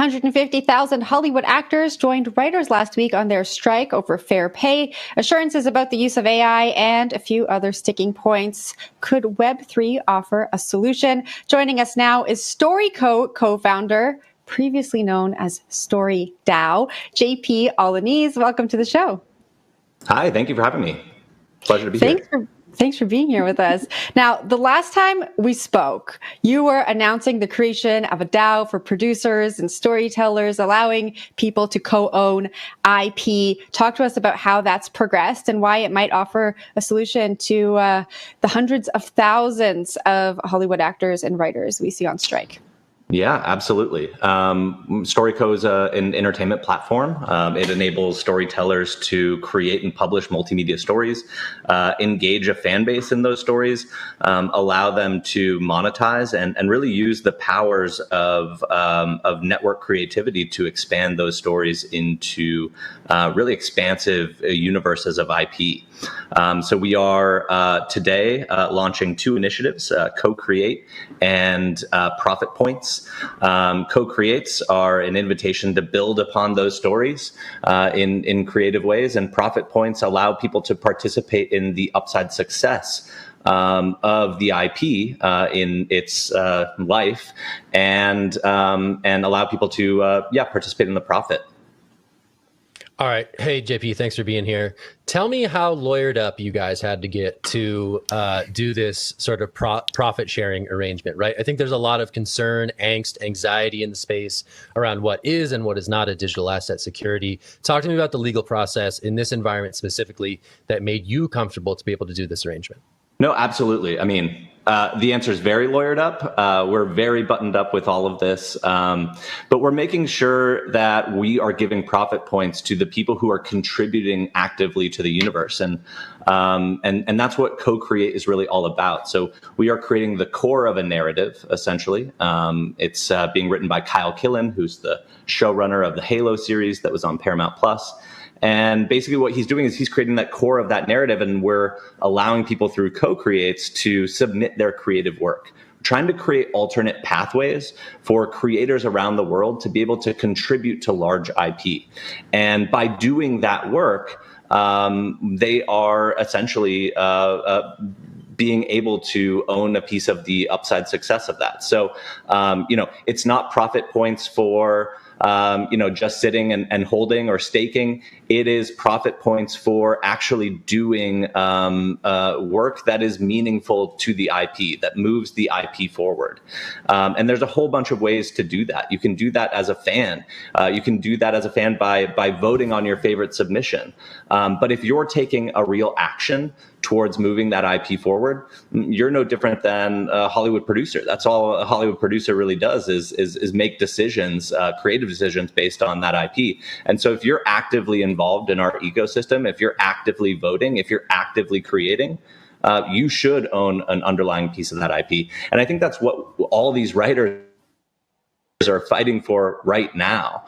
150,000 Hollywood actors joined writers last week on their strike over fair pay, assurances about the use of AI, and a few other sticking points. Could Web3 offer a solution? Joining us now is StoryCo co-founder, previously known as StoryDAO, JP Alanís. Welcome to the show. Hi, thank you for having me. Pleasure to be here. Thanks for being here with us. Now, the last time we spoke, you were announcing the creation of a DAO for producers and storytellers, allowing people to co-own IP. Talk to us about how that's progressed and why it might offer a solution to the hundreds of thousands of Hollywood actors and writers we see on strike. Yeah, absolutely. StoryCo is an entertainment platform. It enables storytellers to create and publish multimedia stories, engage a fan base in those stories, allow them to monetize, and really use the powers of network creativity to expand those stories into really expansive universes of IP. So we are today launching two initiatives, Co-Create and Profit Points. Co-creates are an invitation to build upon those stories in creative ways, and profit points allow people to participate in the upside success of the IP in its life, and allow people to participate in the profit. All right. Hey, JP, thanks for being here. Tell me how lawyered up you guys had to get to do this sort of profit sharing arrangement, right? I think there's a lot of concern, angst, anxiety in the space around what is and what is not a digital asset security. Talk to me about the legal process in this environment specifically that made you comfortable to be able to do this arrangement. No, absolutely. I mean, the answer is very lawyered up. We're very buttoned up with all of this, but we're making sure that we are giving profit points to the people who are contributing actively to the universe, and that's what Co-Create is really all about. So we are creating the core of a narrative, essentially. It's being written by Kyle Killen, who's the showrunner of the Halo series that was on Paramount Plus. And basically what he's doing is he's creating that core of that narrative, and we're allowing people through Co-Creates to submit their creative work. We're trying to create alternate pathways for creators around the world to be able to contribute to large IP. And by doing that work, they are essentially being able to own a piece of the upside success of that. So, it's not profit points for just sitting and holding or staking. It is profit points for actually doing work that is meaningful to the IP, that moves the IP forward. And there's a whole bunch of ways to do that. You can do that as a fan. You can do that as a fan by voting on your favorite submission. But if you're taking a real action towards moving that IP forward, you're no different than a Hollywood producer. That's all a Hollywood producer really does is make decisions, creative decisions based on that IP. And so if you're actively involved in our ecosystem, if you're actively voting, if you're actively creating, you should own an underlying piece of that IP. And I think that's what all these writers are fighting for right now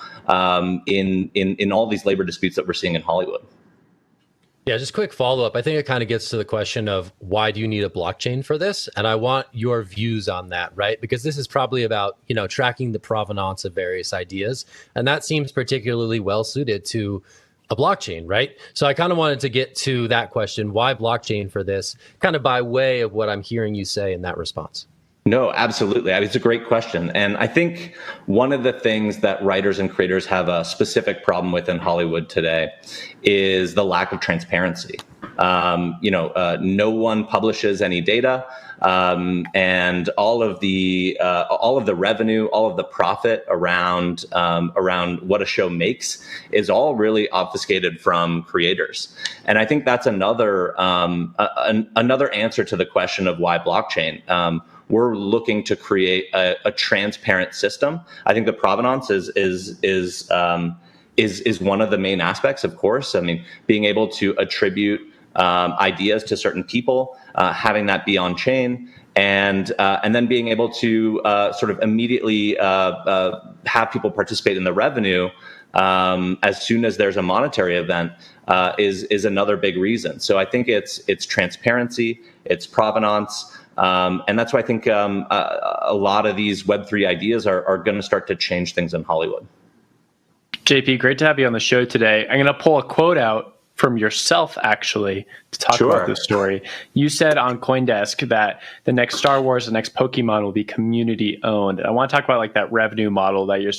in all these labor disputes that we're seeing in Hollywood. Yeah, just quick follow-up. I think it kind of gets to the question of why do you need a blockchain for this? And I want your views on that, right? Because this is probably about, tracking the provenance of various ideas. And that seems particularly well suited to a blockchain, right? So I kind of wanted to get to that question, why blockchain for this, kind of by way of what I'm hearing you say in that response. No, absolutely. It's a great question. And I think one of the things that writers and creators have a specific problem with in Hollywood today is the lack of transparency. No one publishes any data, and all of the revenue, all of the profit around what a show makes is all really obfuscated from creators. And I think that's another answer to the question of why blockchain. We're looking to create a transparent system. I think the provenance is one of the main aspects, of course. I mean, being able to attribute ideas to certain people, having that be on chain, and then being able to sort of immediately have people participate in the revenue as soon as there's a monetary event is another big reason. So I think it's transparency, it's provenance. And that's why I think a lot of these Web3 ideas are going to start to change things in Hollywood. JP, great to have you on the show today. I'm going to pull a quote out from yourself, actually, to talk about this story. You said on CoinDesk that the next Star Wars, the next Pokemon will be community owned. And I want to talk about like that revenue model that you're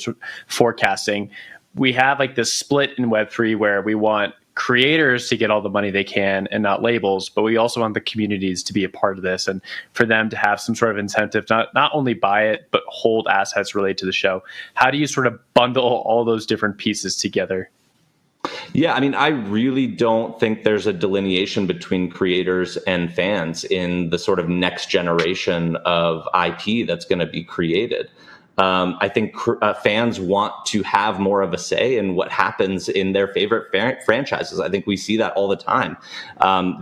forecasting. We have like this split in Web3 where we want creators to get all the money they can and not labels, but we also want the communities to be a part of this and for them to have some sort of incentive to not only buy it, but hold assets related to the show. How do you sort of bundle all those different pieces together? Yeah, I mean, I really don't think there's a delineation between creators and fans in the sort of next generation of IP that's going to be created. I think fans want to have more of a say in what happens in their favorite franchises. I think we see that all the time.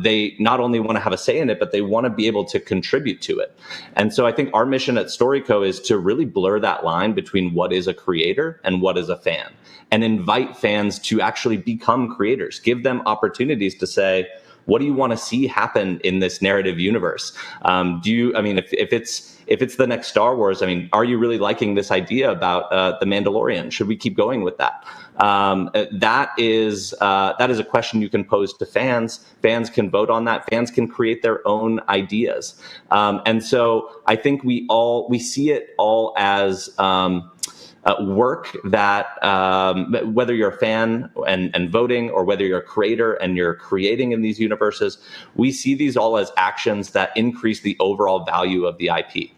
They not only want to have a say in it, but they want to be able to contribute to it. And so I think our mission at StoryCo is to really blur that line between what is a creator and what is a fan, and invite fans to actually become creators, give them opportunities to say, what do you want to see happen in this narrative universe? If it's the next Star Wars, I mean, are you really liking this idea about the Mandalorian? Should we keep going with that? That is a question you can pose to fans. Fans can vote on that. Fans can create their own ideas. And so I think we see it all as work that whether you're a fan and voting, or whether you're a creator and you're creating in these universes, we see these all as actions that increase the overall value of the IP.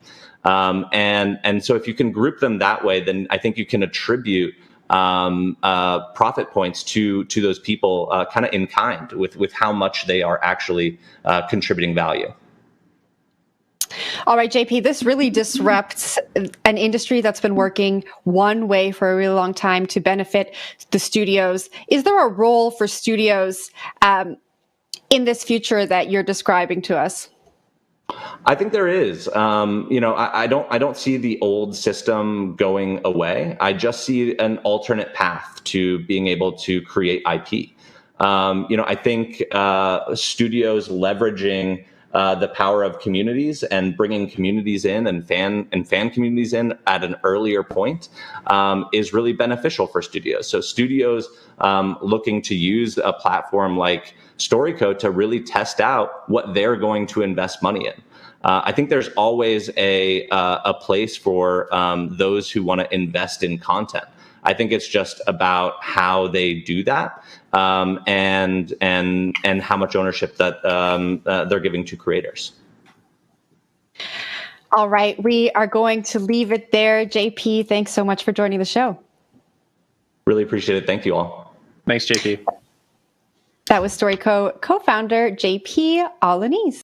And so if you can group them that way, then I think you can attribute profit points to those people kind of in kind with how much they are actually contributing value. All right, JP, this really disrupts an industry that's been working one way for a really long time to benefit the studios. Is there a role for studios in this future that you're describing to us? I think there is. I don't see the old system going away. I just see an alternate path to being able to create IP. I think studios leveraging the power of communities and bringing communities in and fan communities in at an earlier point is really beneficial for studios. So studios looking to use a platform like StoryCo to really test out what they're going to invest money in. I think there's always a place for those who want to invest in content. I think it's just about how they do that, and how much ownership that they're giving to creators. All right, we are going to leave it there. JP, thanks so much for joining the show. Really appreciate it. Thank you all. Thanks, JP. That was StoryCo co-founder JP Alanís.